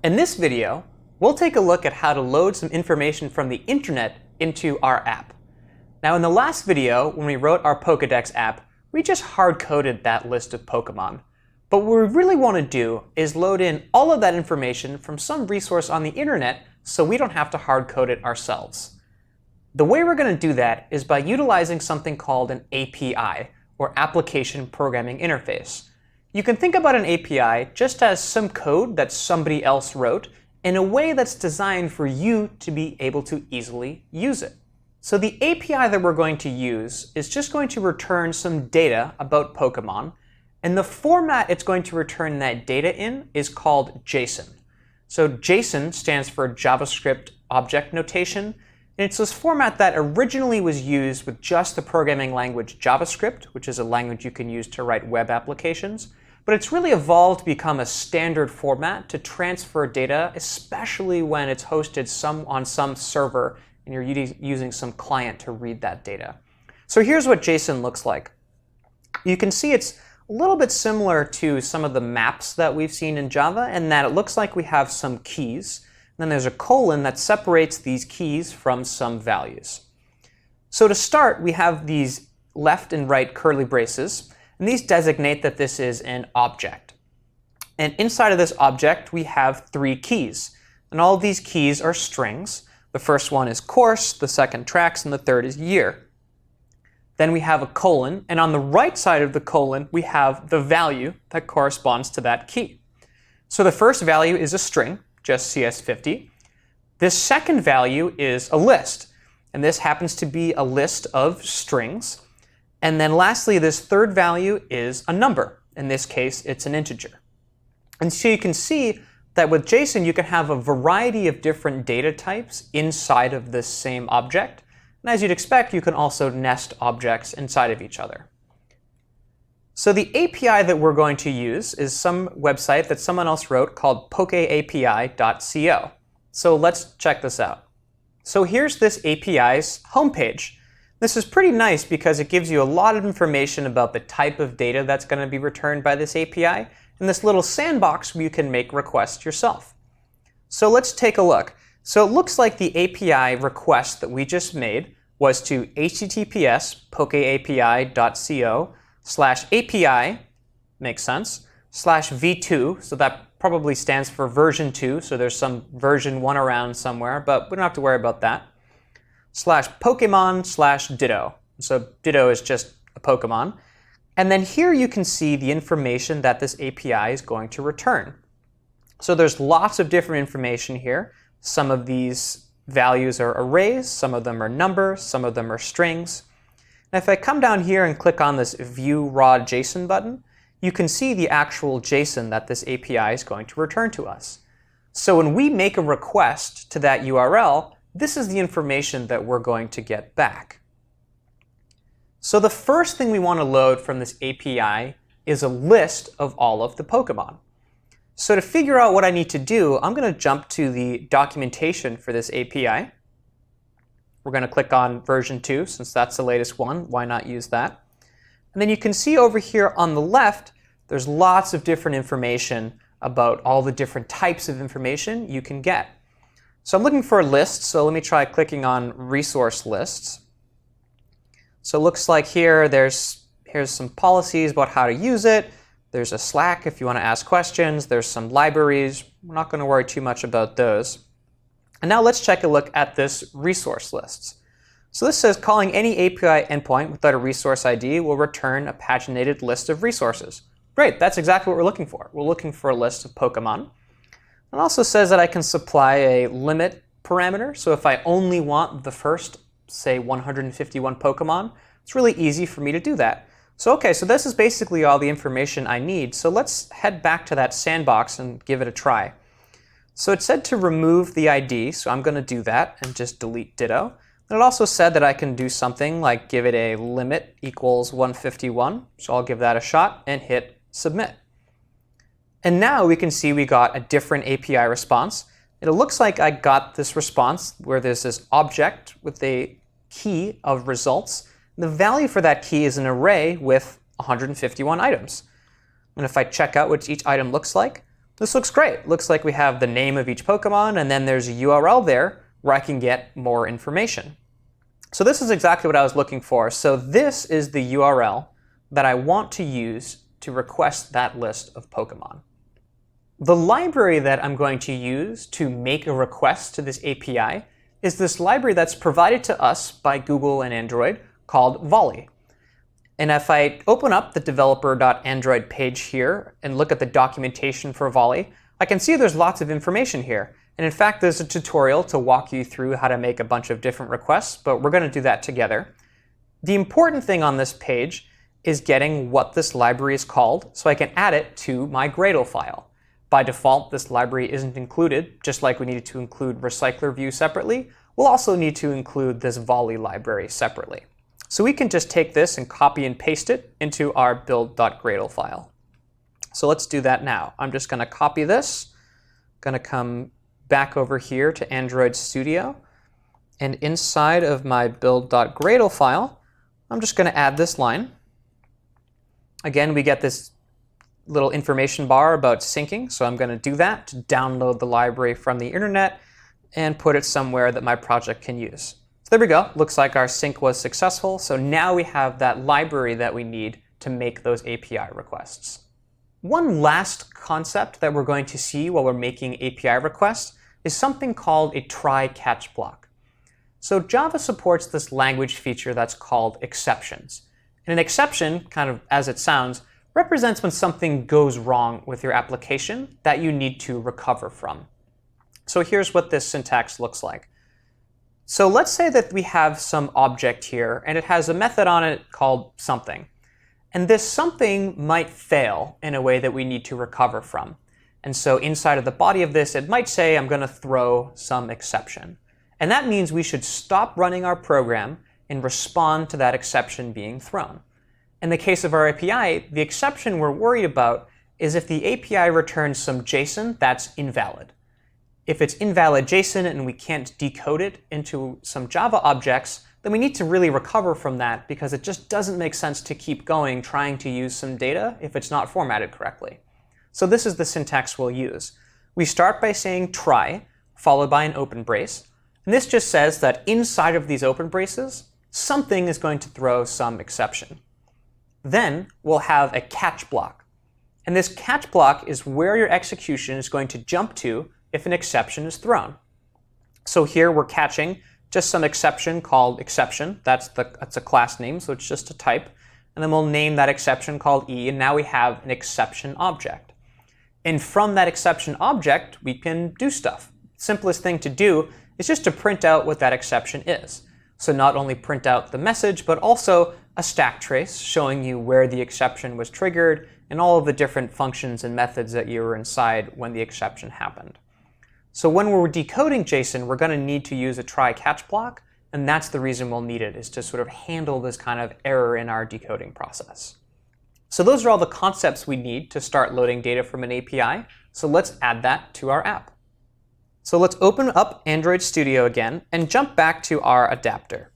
In this video, we'll take a look at how to load some information from the internet into our app. Now in the last video, when we wrote our Pokédex app, we just hard-coded that list of Pokemon. But what we really want to do is load in all of that information from some resource on the internet so we don't have to hard-code it ourselves. The way we're going to do that is by utilizing something called an API, or Application Programming Interface. You can think about an API just as some code that somebody else wrote in a way that's designed for you to be able to easily use it. So the API that we're going to use is just going to return some data about Pokemon, and the format it's going to return that data in is called JSON. So JSON stands for JavaScript Object Notation, and it's this format that originally was used with just the programming language JavaScript, which is a language you can use to write web applications. But it's really evolved to become a standard format to transfer data, especially when it's hosted on some server and you're using some client to read that data. So here's what JSON looks like. You can see it's a little bit similar to some of the maps that we've seen in Java, in that it looks like we have some keys. And then there's a colon that separates these keys from some values. So to start, we have these left and right curly braces. And these designate that this is an object. And inside of this object, we have three keys. And all of these keys are strings. The first one is course, the second tracks, and the third is year. Then we have a colon, and on the right side of the colon, we have the value that corresponds to that key. So the first value is a string, just CS50. This second value is a list, and this happens to be a list of strings. And then lastly, this third value is a number. In this case, it's an integer. And so you can see that with JSON, you can have a variety of different data types inside of this same object. And as you'd expect, you can also nest objects inside of each other. So the API that we're going to use is some website that someone else wrote called pokeapi.co. So let's check this out. So here's this API's homepage. This is pretty nice because it gives you a lot of information about the type of data that's going to be returned by this API, and this little sandbox where you can make requests yourself. So let's take a look. So it looks like the API request that we just made was to https pokeapi.co/API, makes sense, /v2, so that probably stands for version 2, so there's some version 1 around somewhere, but we don't have to worry about that. /Pokemon/Ditto. So Ditto is just a Pokemon. And then here you can see the information that this API is going to return. So there's lots of different information here. Some of these values are arrays, some of them are numbers, some of them are strings. And if I come down here and click on this View Raw JSON button, you can see the actual JSON that this API is going to return to us. So when we make a request to that URL, this is the information that we're going to get back. So the first thing we want to load from this API is a list of all of the Pokemon. So to figure out what I need to do, I'm going to jump to the documentation for this API. We're going to click on version 2, since that's the latest one. Why not use that? And then you can see over here on the left, there's lots of different information about all the different types of information you can get. So I'm looking for a list, so let me try clicking on resource lists. So it looks like here's some policies about how to use it. There's a Slack if you want to ask questions. There's some libraries. We're not going to worry too much about those. And now let's take a look at this resource lists. So this says calling any API endpoint without a resource ID will return a paginated list of resources. Great, that's exactly what we're looking for. We're looking for a list of Pokemon. It also says that I can supply a limit parameter. So if I only want the first, say, 151 Pokemon, it's really easy for me to do that. So okay, so this is basically all the information I need. So let's head back to that sandbox and give it a try. So it said to remove the ID, so I'm going to do that and just delete Ditto. And it also said that I can do something like give it a limit equals 151. So I'll give that a shot and hit submit. And now we can see we got a different API response. It looks like I got this response where there's this object with a key of results. The value for that key is an array with 151 items. And if I check out what each item looks like, This looks great. Looks like we have the name of each Pokemon, and then there's a URL there where I can get more information. So this is exactly what I was looking for. So this is the URL that I want to use to request that list of Pokemon. The library that I'm going to use to make a request to this API is this library that's provided to us by Google and Android called Volley. And if I open up the developer.android page here and look at the documentation for Volley, I can see there's lots of information here. And in fact, there's a tutorial to walk you through how to make a bunch of different requests, but we're going to do that together. The important thing on this page is getting what this library is called so I can add it to my Gradle file. By default, this library isn't included, just like we needed to include Recycler View separately. We'll also need to include this Volley library separately. So we can just take this and copy and paste it into our build.gradle file. So let's do that now. I'm just going to copy this, going to come back over here to Android Studio, and inside of my build.gradle file, I'm just going to add this line. Again, we get this little information bar about syncing, so I'm going to do that to download the library from the internet and put it somewhere that my project can use. So there we go. Looks like our sync was successful. So now we have that library that we need to make those API requests. One last concept that we're going to see while we're making API requests is something called a try-catch block. So Java supports this language feature that's called exceptions. And an exception, kind of as it sounds, represents when something goes wrong with your application that you need to recover from. So here's what this syntax looks like. So let's say that we have some object here, and it has a method on it called something. And this something might fail in a way that we need to recover from. And so inside of the body of this, it might say, I'm going to throw some exception. And that means we should stop running our program and respond to that exception being thrown. In the case of our API, the exception we're worried about is if the API returns some JSON that's invalid. If it's invalid JSON and we can't decode it into some Java objects, then we need to really recover from that because it just doesn't make sense to keep going trying to use some data if it's not formatted correctly. So this is the syntax we'll use. We start by saying try, followed by an open brace. And this just says that inside of these open braces, something is going to throw some exception. Then we'll have a catch block. And this catch block is where your execution is going to jump to if an exception is thrown. So here we're catching just some exception called exception. That's a class name, so it's just a type. And then we'll name that exception called E, and now we have an exception object. And from that exception object, we can do stuff. Simplest thing to do is just to print out what that exception is. So not only print out the message, but also a stack trace showing you where the exception was triggered and all of the different functions and methods that you were inside when the exception happened. So when we're decoding JSON, we're going to need to use a try-catch block, and that's the reason we'll need it, is to sort of handle this kind of error in our decoding process. So those are all the concepts we need to start loading data from an API. So let's add that to our app. So let's open up Android Studio again and jump back to our adapter.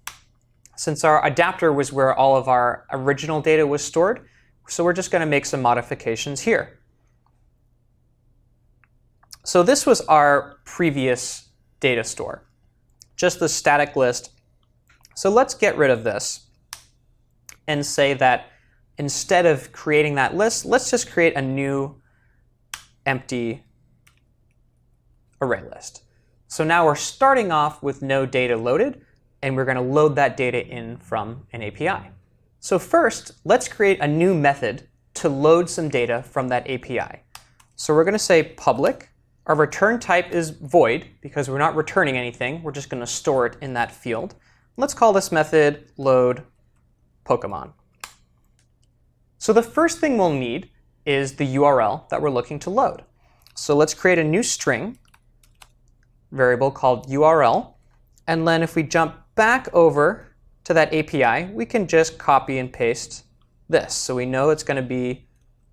Since our adapter was where all of our original data was stored, so we're just going to make some modifications here. So this was our previous data store, just the static list. So let's get rid of this and say that instead of creating that list, let's just create a new empty array list. So now we're starting off with no data loaded, and we're going to load that data in from an API. So first, let's create a new method to load some data from that API. So we're going to say public. Our return type is void because we're not returning anything. We're just going to store it in that field. Let's call this method load Pokemon. So the first thing we'll need is the URL that we're looking to load. So let's create a new string variable called URL. And then if we jump back over to that API, we can just copy and paste this. So we know it's going to be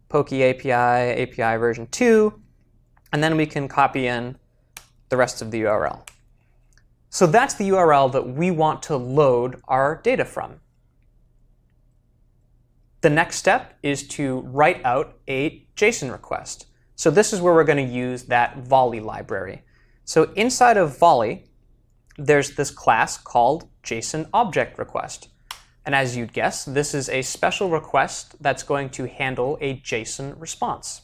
Poke API, API version 2, and then we can copy in the rest of the URL. So that's the URL that we want to load our data from. The next step is to write out a JSON request. So this is where we're going to use that volley library. So inside of volley, there's this class called JSON object request. And as you'd guess, this is a special request that's going to handle a JSON response.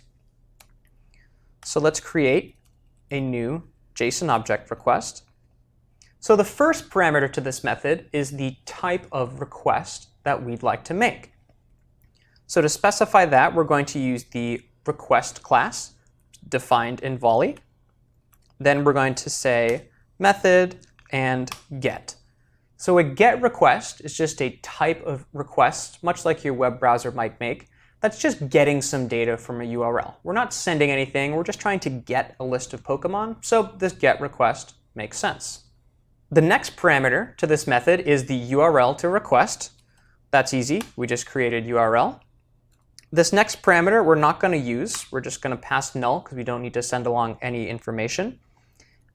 So let's create a new JSON object request. So the first parameter to this method is the type of request that we'd like to make. So to specify that, we're going to use the request class defined in volley. Then we're going to say method and get. So a get request is just a type of request, much like your web browser might make, that's just getting some data from a URL. We're not sending anything, we're just trying to get a list of Pokemon, so this get request makes sense. The next parameter to this method is the URL to request. That's easy, we just created URL. This next parameter we're not going to use, we're just going to pass null because we don't need to send along any information.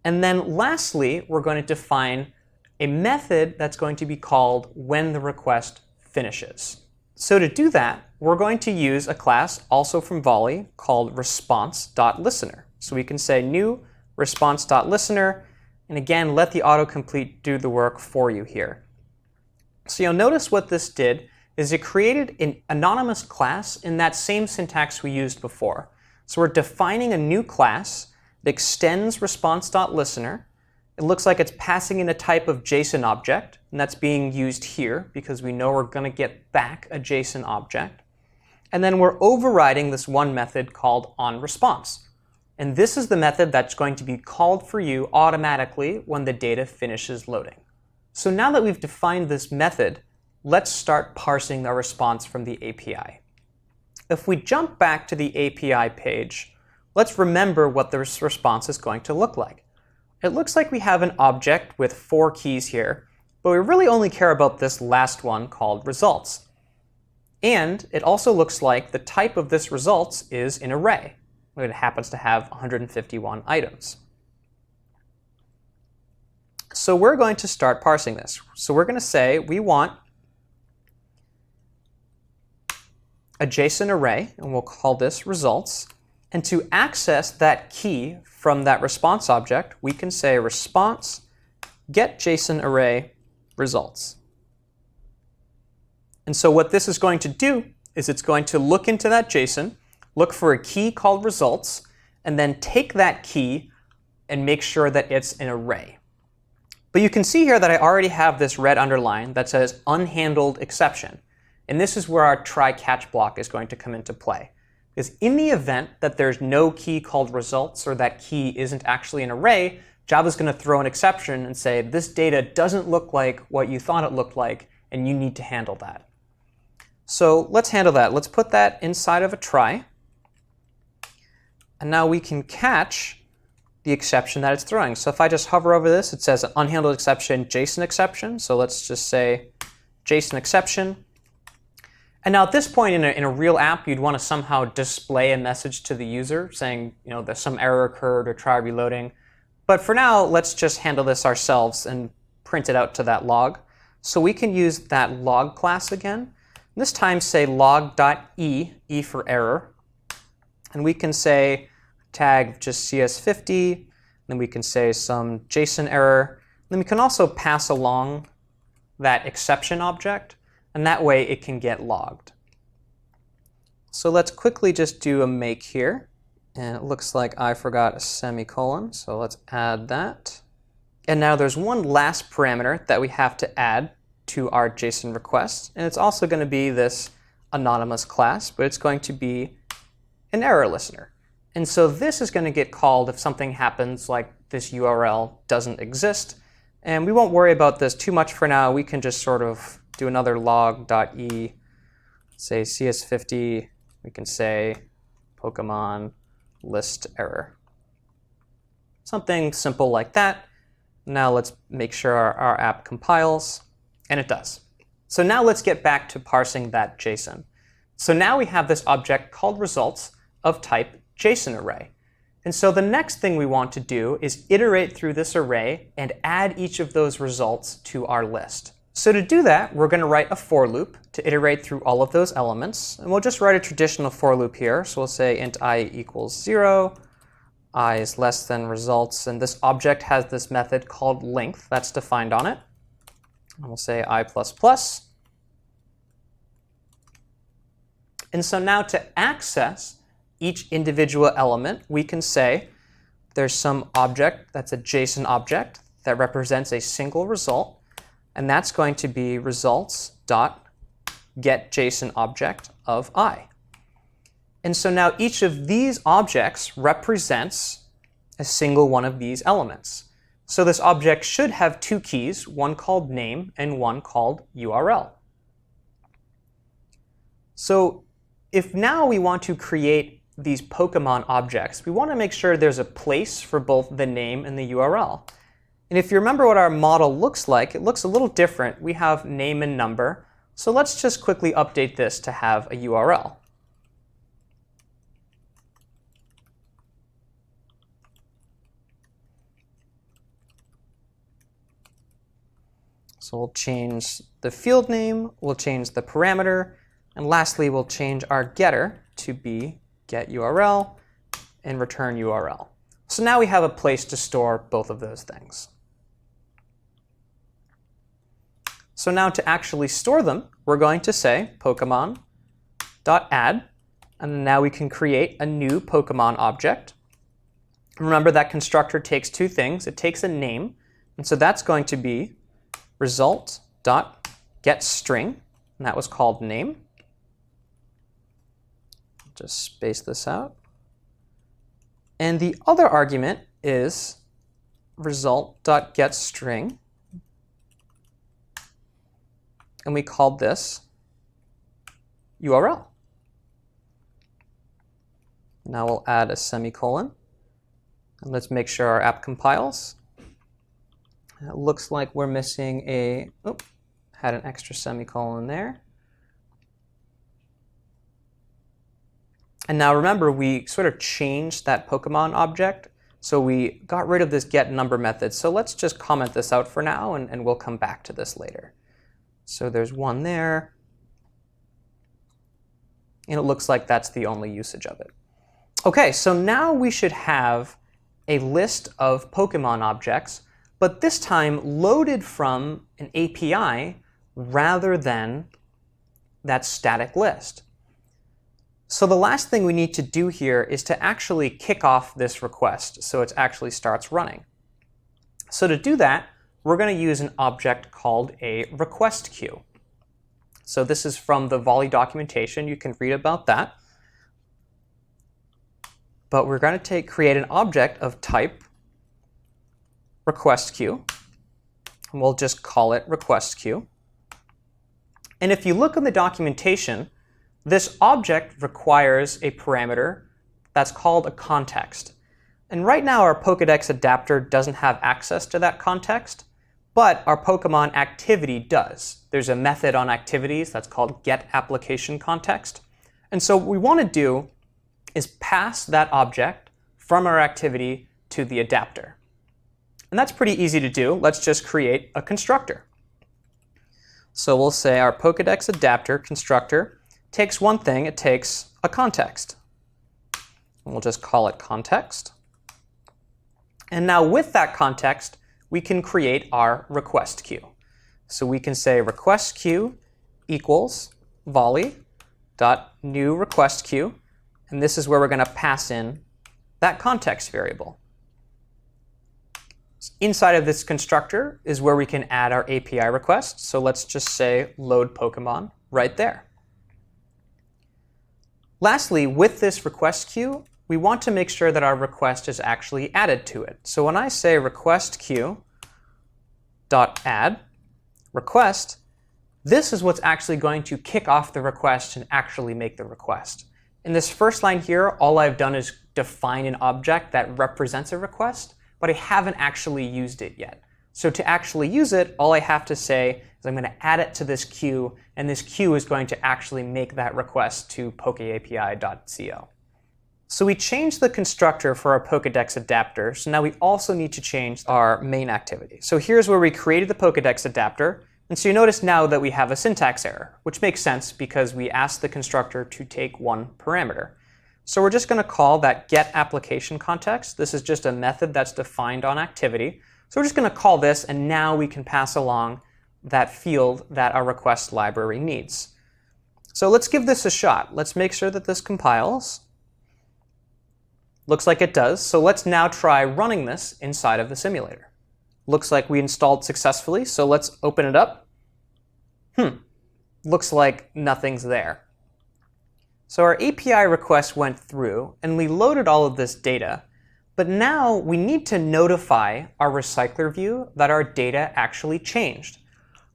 And then lastly, we're going to define a method that's going to be called when the request finishes. So to do that, we're going to use a class also from volley called response.listener. So we can say new response.listener, and again, let the autocomplete do the work for you here. So you'll notice what this did is it created an anonymous class in that same syntax we used before. So we're defining a new class that extends response.listener. It looks like it's passing in a type of JSON object, and that's being used here because we know we're going to get back a JSON object. And then we're overriding this one method called onResponse. And this is the method that's going to be called for you automatically when the data finishes loading. So now that we've defined this method, let's start parsing our response from the API. If we jump back to the API page, let's remember what this response is going to look like. It looks like we have an object with 4 keys here, but we really only care about this last one called results. And it also looks like the type of this results is an array. It happens to have 151 items. So we're going to start parsing this. So we're going to say we want a JSON array, and we'll call this results. And to access that key from that response object, we can say response get JSON array results. And so what this is going to do is it's going to look into that JSON, look for a key called results, and then take that key and make sure that it's an array. But you can see here that I already have this red underline that says unhandled exception. And this is where our try-catch block is going to come into play. Because in the event that there's no key called results or that key isn't actually an array, Java's going to throw an exception and say this data doesn't look like what you thought it looked like, and you need to handle that. So let's handle that. Let's put that inside of a try. And now we can catch the exception that it's throwing. So if I just hover over this, it says unhandled exception, JSON exception. So let's just say JSON exception. And now at this point in a real app, you'd want to somehow display a message to the user saying, there's some error occurred or try reloading. But for now, let's just handle this ourselves and print it out to that log. So we can use that log class again. This time say log.e, e for error. And we can say tag just CS50. Then we can say some JSON error. Then we can also pass along that exception object. And that way it can get logged. So let's quickly just do a make here. And it looks like I forgot a semicolon, so let's add that. And now there's one last parameter that we have to add to our JSON request. And it's also going to be this anonymous class, but it's going to be an error listener. And so this is going to get called if something happens like this URL doesn't exist. And we won't worry about this too much for now. We can just sort of do another log.e, say CS50, we can say Pokemon list error. Something simple like that. Now let's make sure our app compiles, and it does. So now let's get back to parsing that JSON. So now we have this object called results of type JSON array. And so the next thing we want to do is iterate through this array and add each of those results to our list. So to do that, we're going to write a for loop to iterate through all of those elements. And we'll just write a traditional for loop here. So we'll say int I equals 0, I is less than results, and this object has this method called length that's defined on it. And we'll say I++. And so now to access each individual element, we can say there's some object that's a JSON object that represents a single result, and that's going to be results.getJSON object of I. And so now each of these objects represents a single one of these elements. So this object should have two keys, one called name and one called URL. So if now we want to create these Pokemon objects, we want to make sure there's a place for both the name and the URL. And if you remember what our model looks like, it looks a little different. We have name and number. So let's just quickly update this to have a URL. So we'll change the field name, we'll change the parameter, and lastly, we'll change our getter to be getURL and return URL. So now we have a place to store both of those things. So now to actually store them, we're going to say Pokemon.add, and now we can create a new Pokemon object. Remember that constructor takes two things. It takes a name, and so that's going to be result.getString, and that was called name. Just space this out. And the other argument is result.getString, and we called this URL. Now we'll add a semicolon, and let's make sure our app compiles. It looks like we're missing a, had an extra semicolon there. And now remember, we sort of changed that Pokemon object, so we got rid of this getNumber method. So let's just comment this out for now, and we'll come back to this later. So there's one there, and it looks like that's the only usage of it. OK, so now we should have a list of Pokemon objects, but this time loaded from an API rather than that static list. So the last thing we need to do here is to actually kick off this request so it actually starts running. So to do that, we're going to use an object called a request queue. So this is from the Volley documentation. You can read about that. But we're going to create an object of type request queue, and we'll just call it request queue. And if you look in the documentation, this object requires a parameter that's called a context. And right now, our Pokédex adapter doesn't have access to that context, but our Pokemon activity does. There's a method on activities that's called getApplicationContext. And so what we want to do is pass that object from our activity to the adapter. And that's pretty easy to do. Let's just create a constructor. So we'll say our Pokédex adapter constructor takes one thing. It takes a context. And we'll just call it context. And now with that context, we can create our request queue. So we can say request queue equals volley.new request queue. And this is where we're going to pass in that context variable. Inside of this constructor is where we can add our API request. So let's just say load Pokemon right there. Lastly, with this request queue, we want to make sure that our request is actually added to it. So when I say request queue.add request, this is what's actually going to kick off the request and actually make the request. In this first line here, all I've done is define an object that represents a request, but I haven't actually used it yet. So to actually use it, all I have to say is I'm going to add it to this queue, and this queue is going to actually make that request to pokeapi.co. So we changed the constructor for our Pokédex adapter, so now we also need to change our main activity. So here's where we created the Pokédex adapter. And so you notice now that we have a syntax error, which makes sense because we asked the constructor to take one parameter. So we're just going to call that getApplicationContext. This is just a method that's defined on activity. So we're just going to call this, and now we can pass along that field that our request library needs. So let's give this a shot. Let's make sure that this compiles. Looks like it does. So let's now try running this inside of the simulator. Looks like we installed successfully, so let's open it up. Looks like nothing's there. So our API request went through, and we loaded all of this data. But now we need to notify our recycler view that our data actually changed.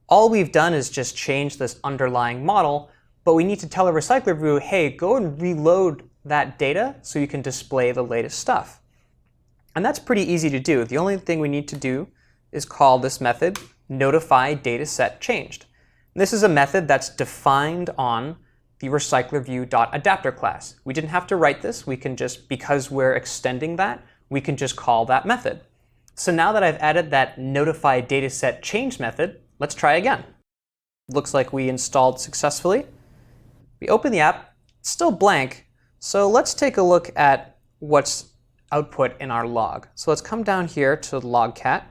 All we've done is just change this underlying model, but we need to tell a recycler view, hey, go and reload that data so you can display the latest stuff. And that's pretty easy to do. The only thing we need to do is call this method notify dataset changed. And this is a method that's defined on the recyclerView.adapter class. We didn't have to write this. We can just, because we're extending that, we can just call that method. So now that I've added that notify dataset change method, let's try again. Looks like we installed successfully. We open the app, it's still blank. So let's take a look at what's output in our log. So let's come down here to logcat,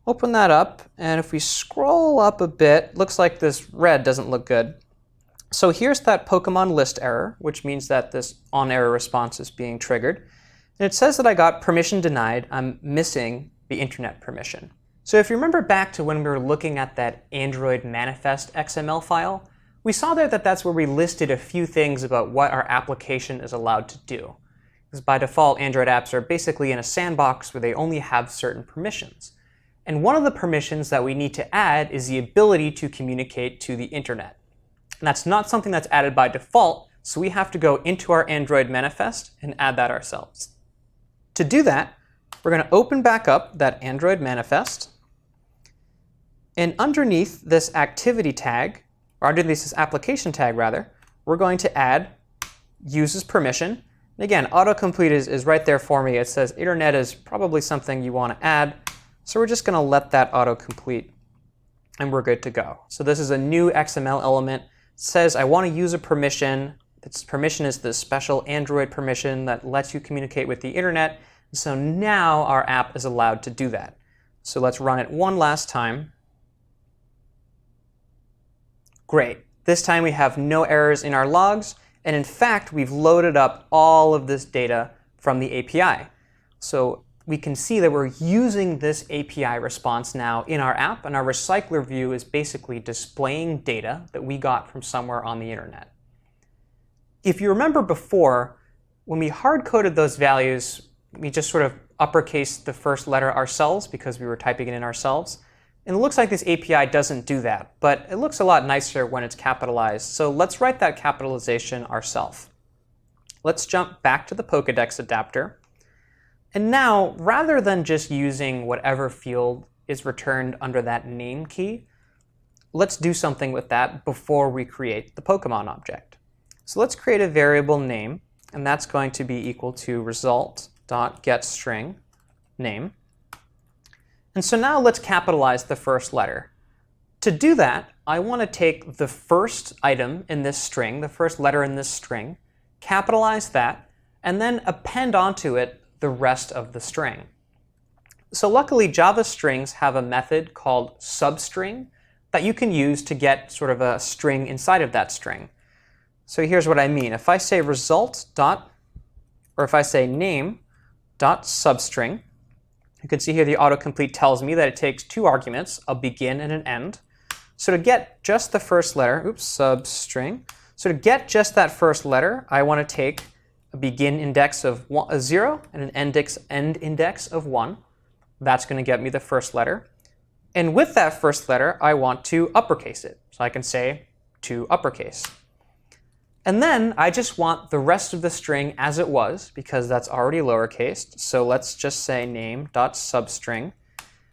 open that up, and if we scroll up a bit, looks like this red doesn't look good. So here's that Pokemon list error, which means that this on-error response is being triggered. And it says that I got permission denied. I'm missing the internet permission. So if you remember back to when we were looking at that Android manifest XML file, we saw there that that's where we listed a few things about what our application is allowed to do. Because by default, Android apps are basically in a sandbox where they only have certain permissions. And one of the permissions that we need to add is the ability to communicate to the internet. And that's not something that's added by default, so we have to go into our Android manifest and add that ourselves. To do that, we're going to open back up that Android manifest. And underneath this activity tag, or underneath this application tag rather, we're going to add uses permission. And again, autocomplete is right there for me. It says internet is probably something you want to add. So we're just going to let that autocomplete, and we're good to go. So this is a new XML element. It says I want to use a permission. Its permission is the special Android permission that lets you communicate with the internet. So now our app is allowed to do that. So let's run it one last time. Great. This time we have no errors in our logs. And in fact, we've loaded up all of this data from the API. So we can see that we're using this API response now in our app, and our recycler view is basically displaying data that we got from somewhere on the internet. If you remember before, when we hard-coded those values, we just sort of uppercased the first letter ourselves because we were typing it in ourselves. And it looks like this API doesn't do that, but it looks a lot nicer when it's capitalized. So let's write that capitalization ourselves. Let's jump back to the Pokédex adapter. And now, rather than just using whatever field is returned under that name key, let's do something with that before we create the Pokemon object. So let's create a variable name, and that's going to be equal to result.getString name. And so now let's capitalize the first letter. To do that, I want to take the first item in this string, the first letter in this string, capitalize that, and then append onto it the rest of the string. So luckily, Java strings have a method called substring that you can use to get sort of a string inside of that string. So here's what I mean. If I say if I say name.substring, you can see here the autocomplete tells me that it takes two arguments, a begin and an end. So to get just the first letter, substring. So to get just that first letter, I want to take a begin index of 0 and an end index of 1. That's going to get me the first letter. And with that first letter, I want to uppercase it. So I can say to uppercase. And then I just want the rest of the string as it was, because that's already lowercase. So let's just say name.substring.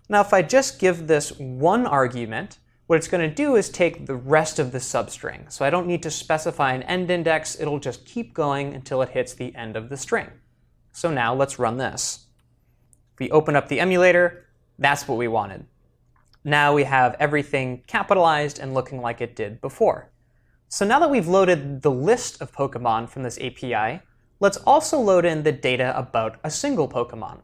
Now if I just give this one argument, what it's going to do is take the rest of the substring. So I don't need to specify an end index. It'll just keep going until it hits the end of the string. So now let's run this. If we open up the emulator, that's what we wanted. Now we have everything capitalized and looking like it did before. So now that we've loaded the list of Pokemon from this API, let's also load in the data about a single Pokemon.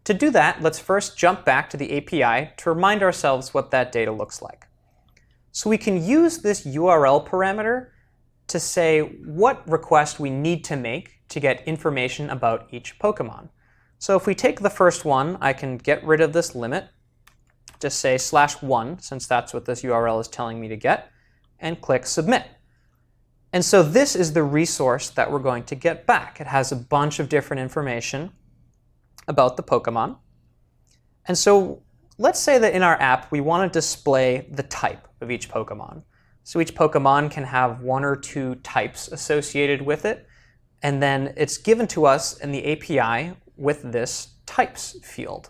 To do that, let's first jump back to the API to remind ourselves what that data looks like. So we can use this URL parameter to say what request we need to make to get information about each Pokemon. So if we take the first one, I can get rid of this limit, just say /1, since that's what this URL is telling me to get, and click Submit. And so this is the resource that we're going to get back. It has a bunch of different information about the Pokemon. And so let's say that in our app, we want to display the type of each Pokemon. So each Pokemon can have 1 or 2 types associated with it, and then it's given to us in the API with this types field.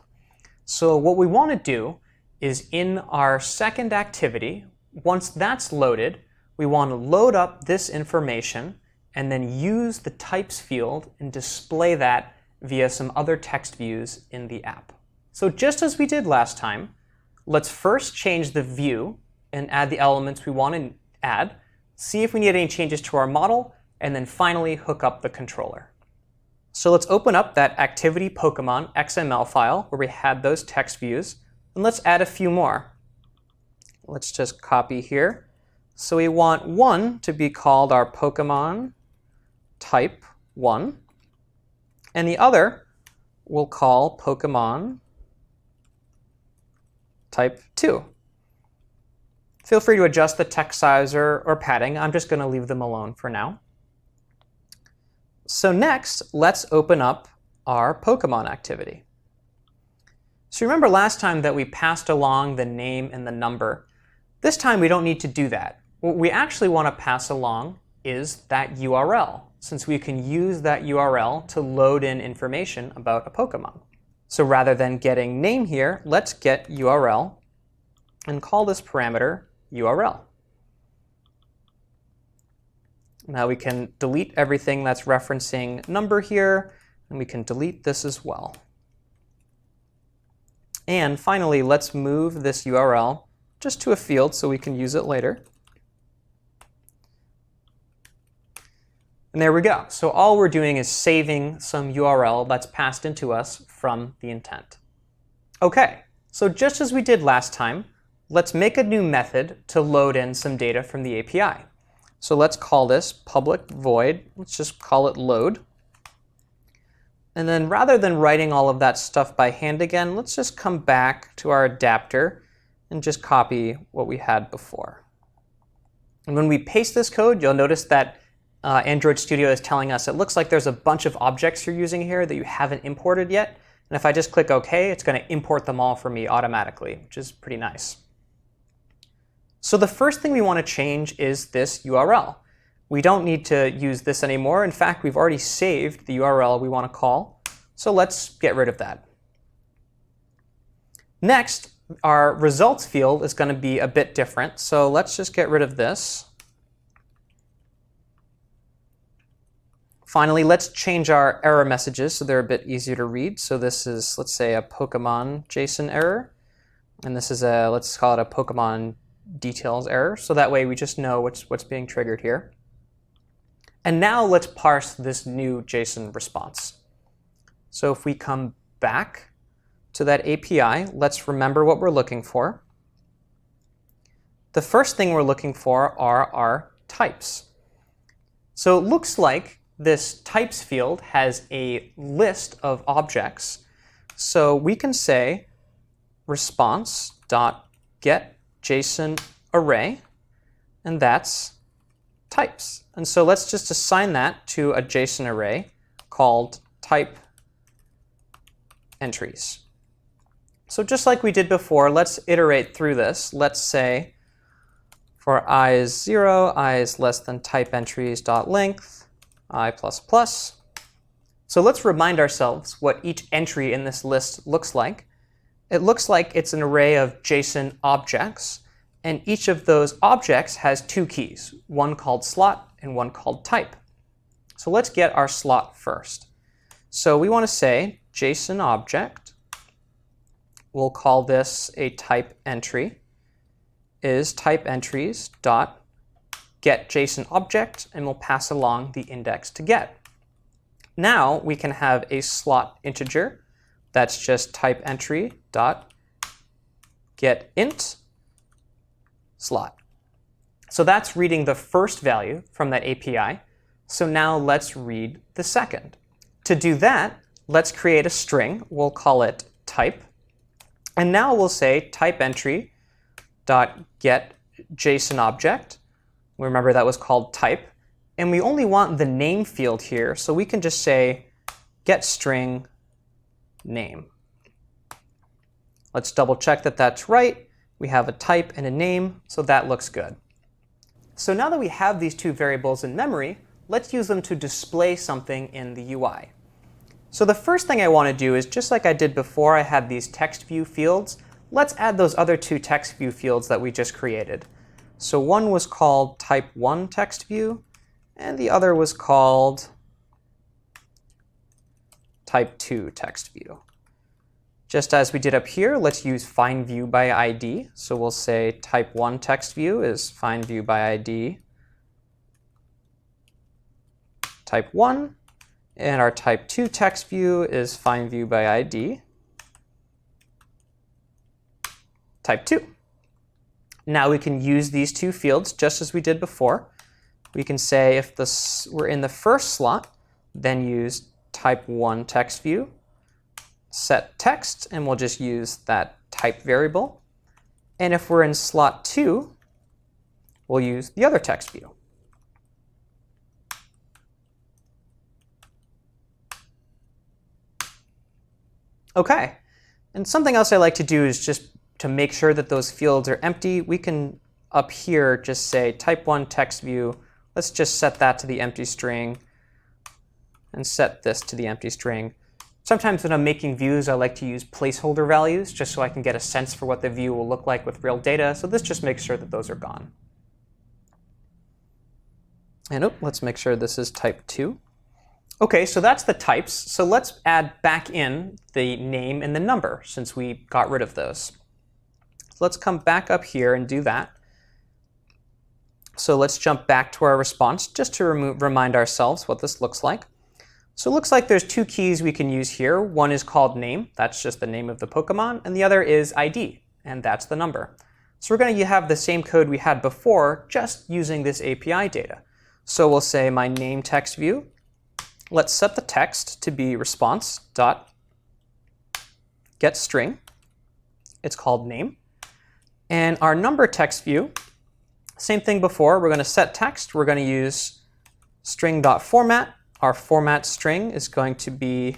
So what we want to do is in our second activity, once that's loaded, we want to load up this information and then use the types field and display that via some other text views in the app. So just as we did last time, let's first change the view and add the elements we want to add, see if we need any changes to our model, and then finally hook up the controller. So let's open up that activity Pokemon XML file where we had those text views, and let's add a few more. Let's just copy here. So we want one to be called our Pokemon type 1, and the other we'll call Pokemon type 2. Feel free to adjust the text size or padding. I'm just going to leave them alone for now. So next, let's open up our Pokemon activity. So remember last time that we passed along the name and the number. This time we don't need to do that. What we actually want to pass along is that URL, since we can use that URL to load in information about a Pokemon. So rather than getting name here, let's get URL and call this parameter URL. Now we can delete everything that's referencing number here, and we can delete this as well. And finally, let's move this URL just to a field so we can use it later. And there we go. So all we're doing is saving some URL that's passed into us from the intent. OK, so just as we did last time, let's make a new method to load in some data from the API. So let's call this public void. Let's just call it load. And then rather than writing all of that stuff by hand again, let's just come back to our adapter and just copy what we had before. And when we paste this code, you'll notice that Android Studio is telling us it looks like there's a bunch of objects you're using here that you haven't imported yet. And if I just click OK, it's going to import them all for me automatically, which is pretty nice. So the first thing we want to change is this URL. We don't need to use this anymore. In fact, we've already saved the URL we want to call. So let's get rid of that. Next, our results field is going to be a bit different. So let's just get rid of this. Finally, let's change our error messages so they're a bit easier to read. So this is, let's say, a Pokemon JSON error. And this is a, let's call it a Pokemon details error. So that way we just know what's being triggered here. And now let's parse this new JSON response. So if we come back to that API, let's remember what we're looking for. The first thing we're looking for are our types. So it looks like this types field has a list of objects. So we can say response.getJSON array, and that's types. And so let's just assign that to a JSON array called type entries. So just like we did before, let's iterate through this. Let's say for I is 0, I is less than type entries dot length, I plus plus. So let's remind ourselves what each entry in this list looks like. It looks like it's an array of JSON objects, and each of those objects has 2 keys, one called slot and one called type. So let's get our slot first. So we want to say JSON object we'll call this a type entry, is type entries dot get JSON object, and we'll pass along the index to get. Now we can have a slot integer that's just type entry dot get int slot. So that's reading the first value from that API. So now let's read the second. To do that, let's create a string. We'll call it type. And now we'll say type entry dot get JSON object. Remember that was called type. And we only want the name field here, so we can just say get string name. Let's double check that that's right. We have a type and a name, so that looks good. So now that we have these two variables in memory, let's use them to display something in the UI. So the first thing I want to do is, just like I did before I had these text view fields, let's add those other two text view fields that we just created. So one was called type1 text view, and the other was called type2 text view. Just as we did up here, let's use find view by ID. So we'll say type1 text view is find view by ID type1, and our type2 text view is find view by ID type2. Now we can use these two fields just as we did before. We can say if we're in the first slot, then use type1 text view, set text, and we'll just use that type variable. And if we're in slot 2, we'll use the other text view. OK. And something else I like to do is just to make sure that those fields are empty, we can up here just say type1 text view. Let's just set that to the empty string and set this to the empty string. Sometimes when I'm making views, I like to use placeholder values just so I can get a sense for what the view will look like with real data. So this just makes sure that those are gone. And let's make sure this is type 2. OK, so that's the types. So let's add back in the name and the number since we got rid of those. So let's come back up here and do that. So let's jump back to our response just to remind ourselves what this looks like. So it looks like there's two keys we can use here. One is called name. That's just the name of the Pokemon. And the other is ID. And that's the number. So we're going to have the same code we had before, just using this API data. So we'll say my name text view. Let's set the text to be response.getString. It's called name. And our number text view, same thing before. We're going to set text. We're going to use string.format. Our format string is going to be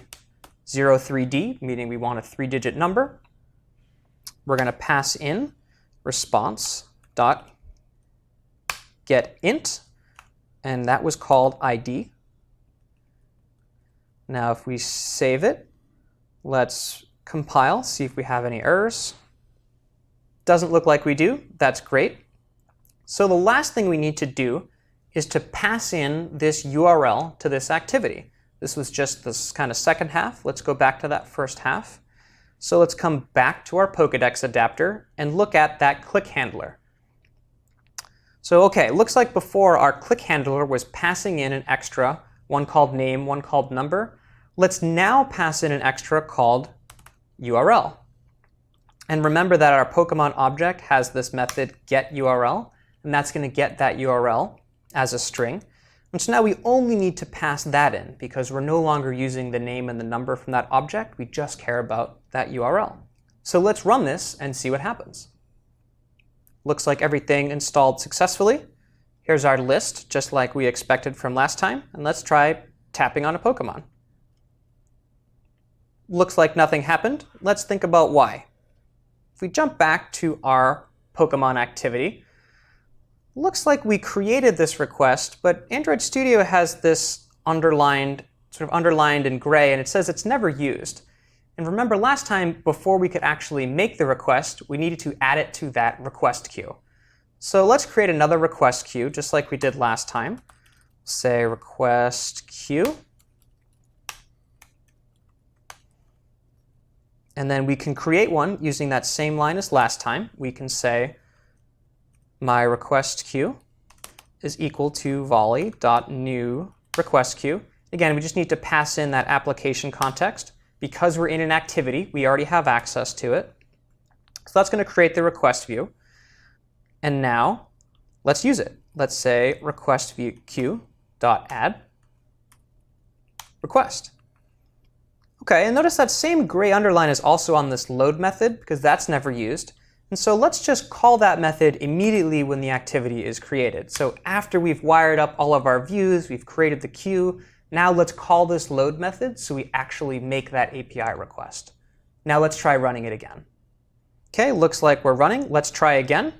03D, meaning we want a 3-digit number. We're going to pass in response.getInt, and that was called ID. Now if we save it, let's compile, see if we have any errors. Doesn't look like we do. That's great. So the last thing we need to do is to pass in this URL to this activity. This was just this kind of second half. Let's go back to that first half. So let's come back to our Pokedex adapter and look at that click handler. So OK, looks like before our click handler was passing in an extra, one called name, one called number. Let's now pass in an extra called URL. And remember that our Pokemon object has this method getURL, and that's going to get that URL as a string. And so now we only need to pass that in because we're no longer using the name and the number from that object. We just care about that URL. So let's run this and see what happens. Looks like everything installed successfully. Here's our list, just like we expected from last time. And let's try tapping on a Pokemon. Looks like nothing happened. Let's think about why. If we jump back to our Pokemon activity, looks like we created this request, but Android Studio has this underlined in gray, and it says it's never used. And remember last time, before we could actually make the request, we needed to add it to that request queue. So let's create another request queue, just like we did last time. Say request queue. And then we can create one using that same line as last time. We can say my request queue is equal to volley.new request queue. Again, we just need to pass in that application context. Because we're in an activity, we already have access to it. So that's going to create the request view. And now let's use it. Let's say request view queue.add request. OK, and notice that same gray underline is also on this load method because that's never used. And so let's just call that method immediately when the activity is created. So after we've wired up all of our views, we've created the queue, now let's call this load method so we actually make that API request. Now let's try running it again. OK, looks like we're running. Let's try again.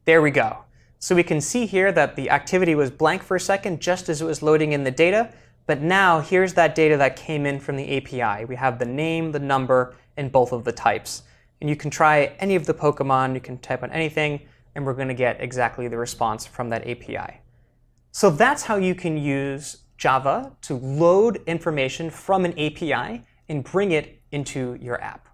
There we go. So we can see here that the activity was blank for a second just as it was loading in the data. But now here's that data that came in from the API. We have the name, the number, and both of the types. And you can try any of the Pokemon. You can type on anything, and we're going to get exactly the response from that API. So that's how you can use Java to load information from an API and bring it into your app.